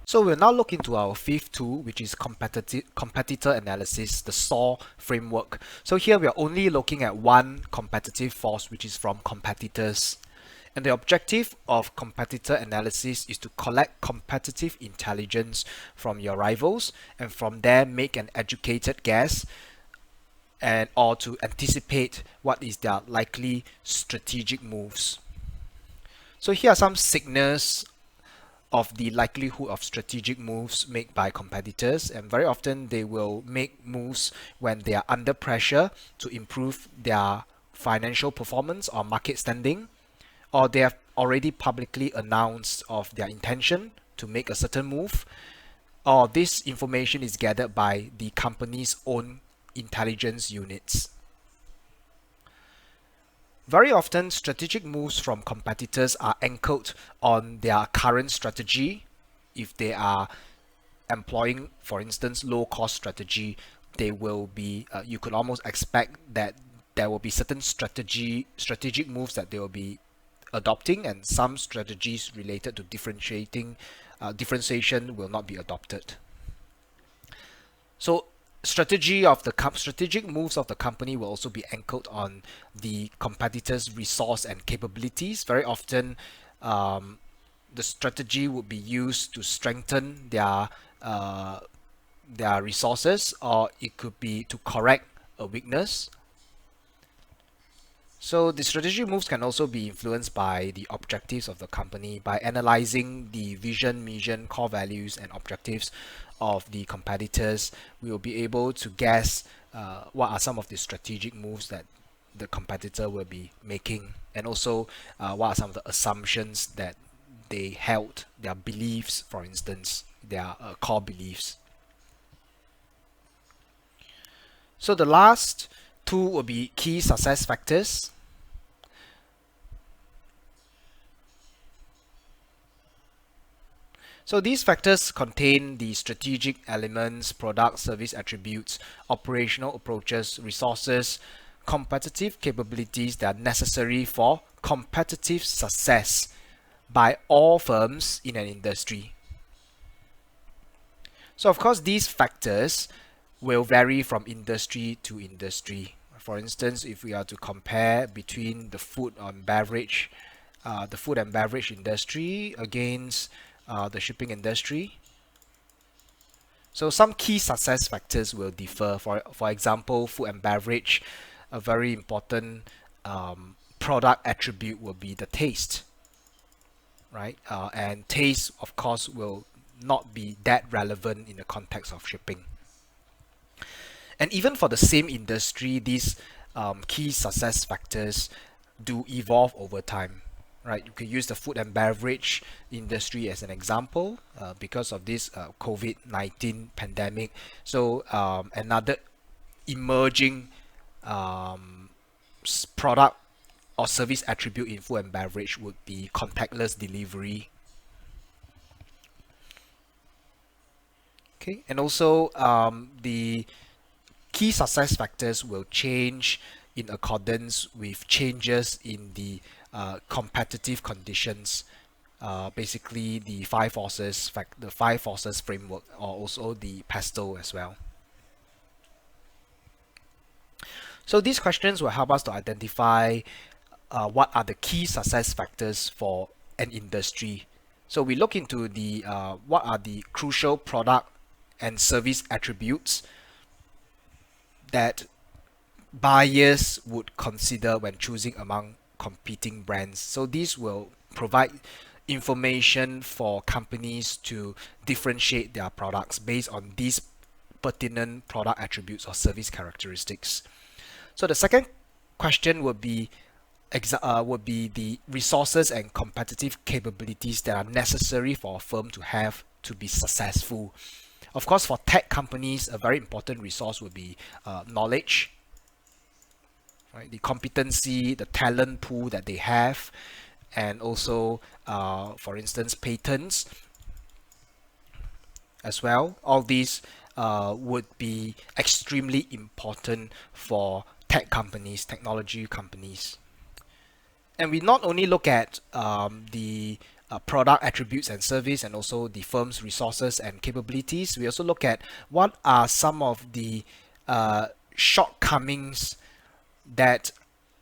So we'll now look into our fifth tool, which is competitor analysis, the SOAR framework. So here we are only looking at one competitive force, which is from competitors. And the objective of competitor analysis is to collect competitive intelligence from your rivals and from there make an educated guess and or to anticipate what is their likely strategic moves. So here are some signals of the likelihood of strategic moves made by competitors, and very often they will make moves when they are under pressure to improve their financial performance or market standing, or they have already publicly announced of their intention to make a certain move, or this information is gathered by the company's own intelligence units. Very often, strategic moves from competitors are anchored on their current strategy. If they are employing, for instance, low-cost strategy, they will be. You could almost expect that there will be certain strategic moves that they will be adopting, and some strategies related to differentiation will not be adopted. So strategic moves of the company will also be anchored on the competitors' resource and capabilities. Very often, the strategy would be used to strengthen their resources, or it could be to correct a weakness. So the strategic moves can also be influenced by the objectives of the company. By analyzing the vision, mission, core values, and objectives of the competitors, we will be able to guess what are some of the strategic moves that the competitor will be making, and also what are some of the assumptions that they held, their beliefs, for instance, their core beliefs. So the last two will be key success factors. So these factors contain the strategic elements, product, service attributes, operational approaches, resources, competitive capabilities that are necessary for competitive success by all firms in an industry. So of course, these factors will vary from industry to industry. For instance, if we are to compare between the food and beverage industry against the shipping industry, so some key success factors will differ. For example, food and beverage, a very important product attribute will be the taste, right? And taste, of course, will not be that relevant in the context of shipping. And even for the same industry, these key success factors do evolve over time, right? You can use the food and beverage industry as an example because of this COVID-19 pandemic. So another emerging product or service attribute in food and beverage would be contactless delivery. Okay, and also the key success factors will change in accordance with changes in the competitive conditions. Basically, the five forces framework, or also the PESTEL as well. So these questions will help us to identify what are the key success factors for an industry. So we look into the what are the crucial product and service attributes that buyers would consider when choosing among competing brands. So these will provide information for companies to differentiate their products based on these pertinent product attributes or service characteristics. So the second question would be, would be the resources and competitive capabilities that are necessary for a firm to have to be successful. Of course, for tech companies, a very important resource would be knowledge, right? The competency, the talent pool that they have, and also, for instance, patents as well. All these would be extremely important for tech companies, technology companies. And we not only look at the product attributes and service and also the firm's resources and capabilities, we also look at what are some of the shortcomings that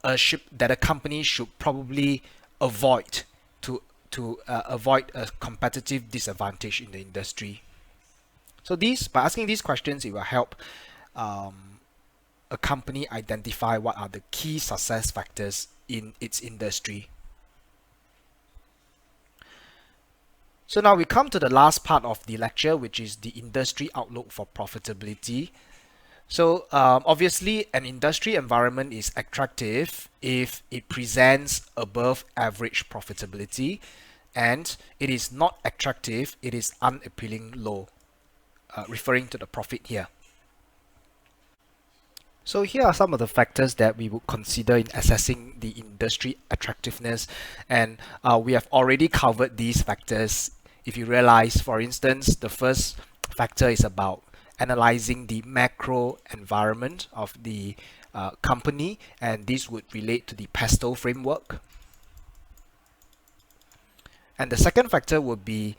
a company should probably avoid to avoid a competitive disadvantage in the industry. So by asking these questions, it will help a company identify what are the key success factors in its industry. So now we come to the last part of the lecture, which is the industry outlook for profitability. So obviously, an industry environment is attractive if it presents above average profitability, and it is not attractive, it is unappealing low, referring to the profit here. So here are some of the factors that we would consider in assessing the industry attractiveness, and we have already covered these factors. If you realize, for instance, the first factor is about analyzing the macro environment of the company, and this would relate to the PESTEL framework. And the second factor would be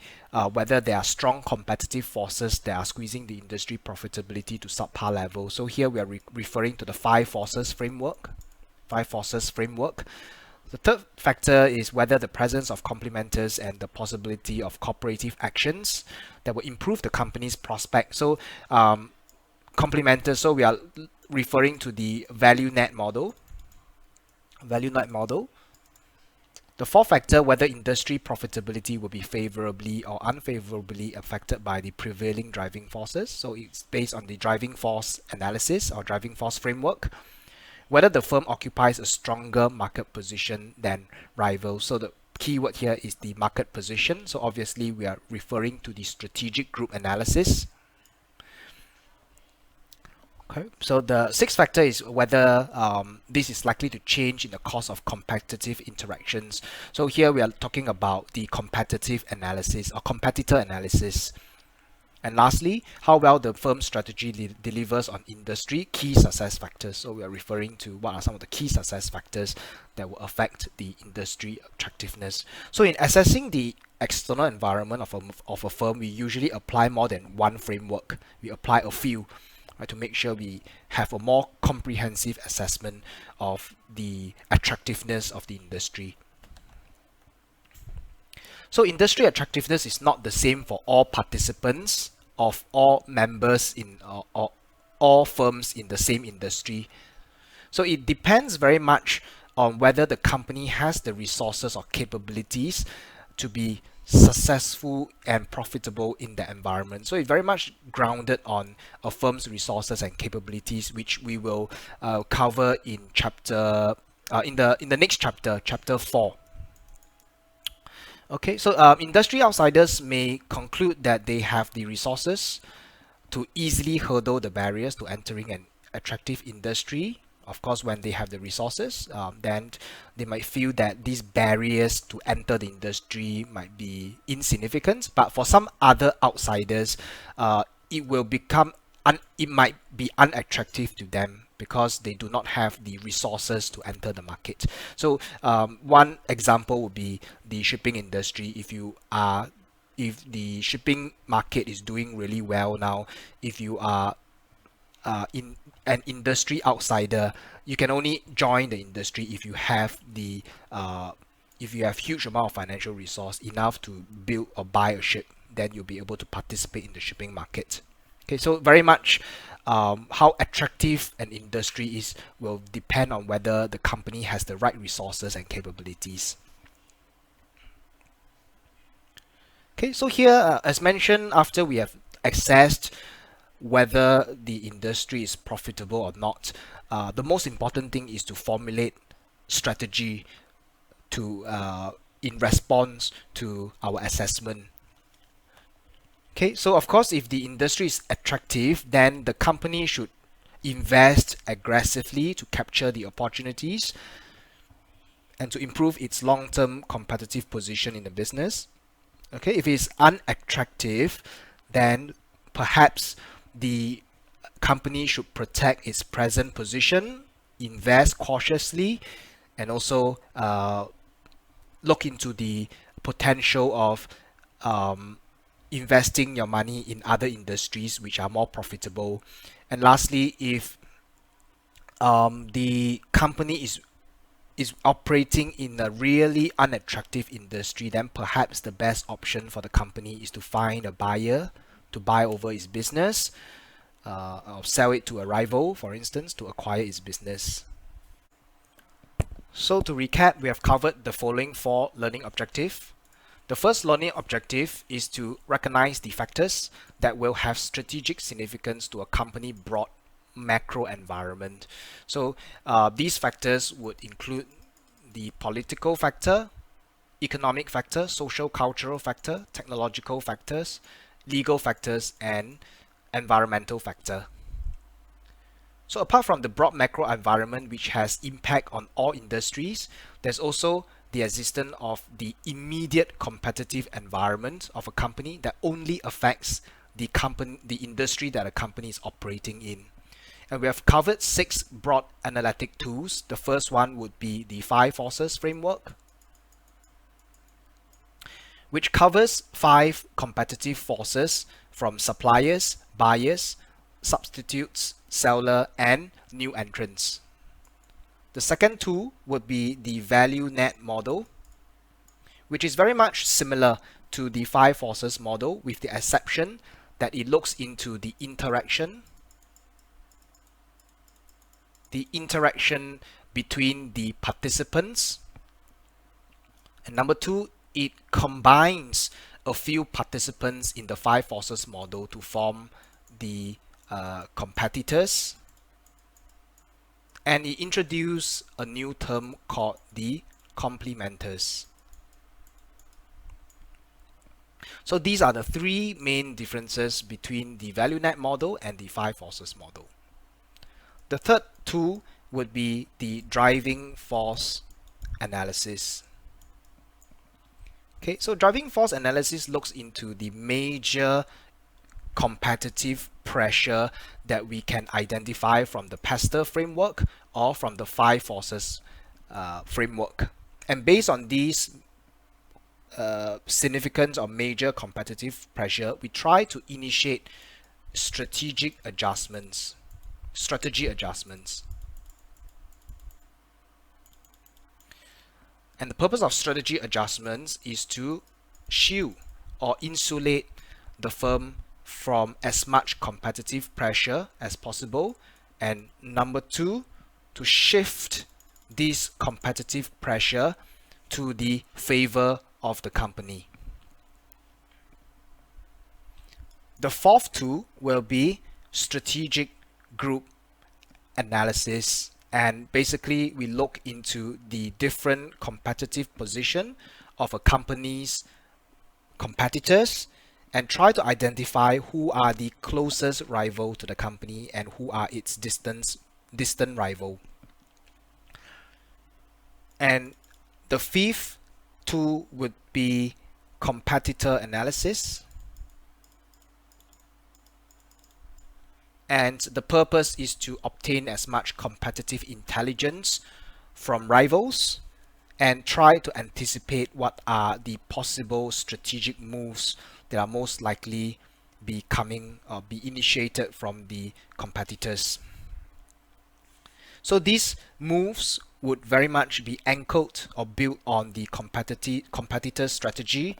whether there are strong competitive forces that are squeezing the industry profitability to subpar level. So here we are referring to the five forces framework. The third factor is whether the presence of complementers and the possibility of cooperative actions that will improve the company's prospect. So complementers, so we are referring to the value net model. The fourth factor, whether industry profitability will be favorably or unfavorably affected by the prevailing driving forces. So it's based on the driving force analysis or driving force framework. Whether the firm occupies a stronger market position than rivals. So the keyword here is the market position. So obviously we are referring to the strategic group analysis. Okay, so the sixth factor is whether this is likely to change in the course of competitive interactions. So here we are talking about the competitive analysis or competitor analysis. And lastly, how well the firm's strategy delivers on industry key success factors. So we are referring to what are some of the key success factors that will affect the industry attractiveness. So in assessing the external environment of a firm, we usually apply more than one framework. We apply a few, right, to make sure we have a more comprehensive assessment of the attractiveness of the industry. So industry attractiveness is not the same for all participants of all members in or all firms in the same industry. So it depends very much on whether the company has the resources or capabilities to be successful and profitable in the environment. So it's very much grounded on a firm's resources and capabilities, which we will cover in chapter in the next chapter, chapter 4. Okay, so industry outsiders may conclude that they have the resources to easily hurdle the barriers to entering an attractive industry. Of course, when they have the resources, then they might feel that these barriers to enter the industry might be insignificant. But for some other outsiders, it might be unattractive to them because they do not have the resources to enter the market. So one example would be the shipping industry. If the shipping market is doing really well now, if you are in an industry outsider, you can only join the industry if you have huge amount of financial resource enough to build or buy a ship. Then you'll be able to participate in the shipping market. Okay, so very much how attractive an industry is will depend on whether the company has the right resources and capabilities. Okay, so here, as mentioned, after we have assessed whether the industry is profitable or not, the most important thing is to formulate strategy to in response to our assessment. Okay, so of course, if the industry is attractive, then the company should invest aggressively to capture the opportunities and to improve its long-term competitive position in the business. Okay, if it's unattractive, then perhaps the company should protect its present position, invest cautiously, and also look into the potential of investing your money in other industries which are more profitable. And lastly, if the company is operating in a really unattractive industry, then perhaps the best option for the company is to find a buyer to buy over its business, or sell it to a rival, for instance, to acquire its business. So to recap, we have covered the following 4 learning objectives. The first learning objective is to recognize the factors that will have strategic significance to a company broad macro environment. So these factors would include the political factor, economic factor, social cultural factor, technological factors, legal factors, and environmental factor. So apart from the broad macro environment which has impact on all industries, there's also the existence of the immediate competitive environment of a company that only affects the industry that a company is operating in. And we have covered 6 broad analytic tools. The first one would be the 5 forces framework, which covers 5 competitive forces from suppliers, buyers, substitutes, seller, and new entrants. The second tool would be the value net model, which is very much similar to the 5 forces model, with the exception that it looks into the interaction between the participants. And number 2, it combines a few participants in the 5 forces model to form the competitors. And it introduced a new term called the complementers. So these are the 3 main differences between the value net model and the 5 forces model. The third tool would be the driving force analysis. Okay, so driving force analysis looks into the major competitive pressure that we can identify from the Pasteur framework or from the 5 forces framework. And based on these significant or major competitive pressure, we try to initiate strategy adjustments. And the purpose of strategy adjustments is to shield or insulate the firm from as much competitive pressure as possible. And number 2, to shift this competitive pressure to the favor of the company. The fourth tool will be strategic group analysis, and basically we look into the different competitive position of a company's competitors and try to identify who are the closest rival to the company and who are its distant rival. And the fifth tool would be competitor analysis. And the purpose is to obtain as much competitive intelligence from rivals and try to anticipate what are the possible strategic moves that are most likely be initiated from the competitors. So these moves would very much be anchored or built on the competitor strategy,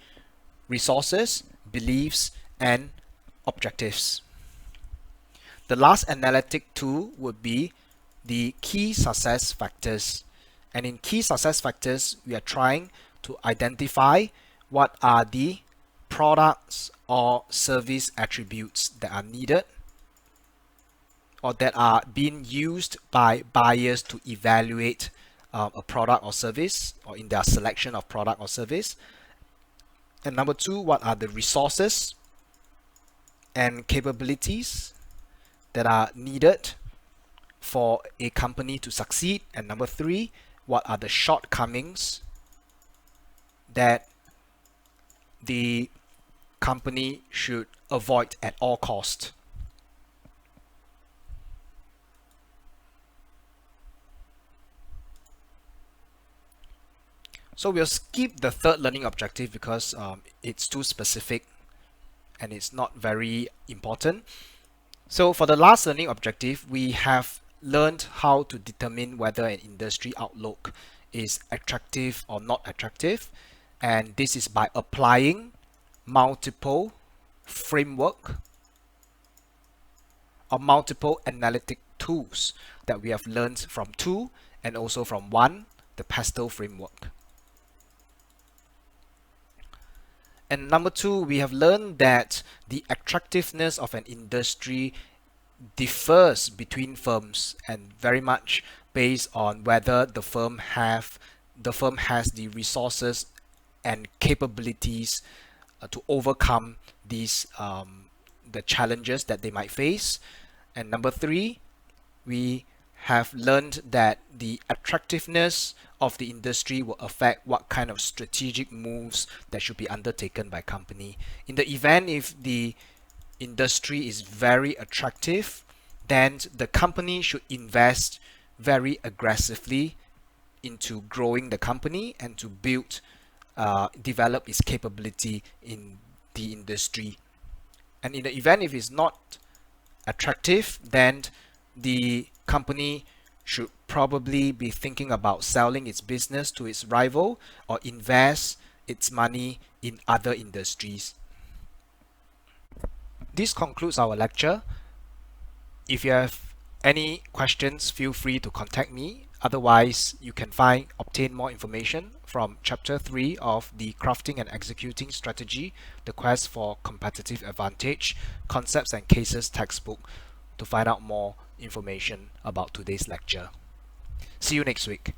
resources, beliefs, and objectives. The last analytic tool would be the key success factors. And in key success factors, we are trying to identify what are the products or service attributes that are needed or that are being used by buyers to evaluate a product or service, or in their selection of product or service. And number two, what are the resources and capabilities that are needed for a company to succeed? And number three, what are the shortcomings that the company should avoid at all cost? So we'll skip the third learning objective because it's too specific and it's not very important. So for the last learning objective, we have learned how to determine whether an industry outlook is attractive or not attractive. And this is by applying multiple framework or multiple analytic tools that we have learned from 2 and also from 1, the PESTEL framework. And number 2, we have learned that the attractiveness of an industry differs between firms and very much based on whether the firm has the resources and capabilities to overcome these the challenges that they might face. And number 3, we have learned that the attractiveness of the industry will affect what kind of strategic moves that should be undertaken by company. In the event if the industry is very attractive, then the company should invest very aggressively into growing the company and to develop its capability in the industry. And in the event if it's not attractive, then the company should probably be thinking about selling its business to its rival or invest its money in other industries. This concludes our lecture. If you have any questions, feel free to contact me. Otherwise, you can obtain more information from Chapter 3 of the Crafting and Executing Strategy, the Quest for Competitive Advantage, Concepts and Cases textbook to find out more information about today's lecture. See you next week.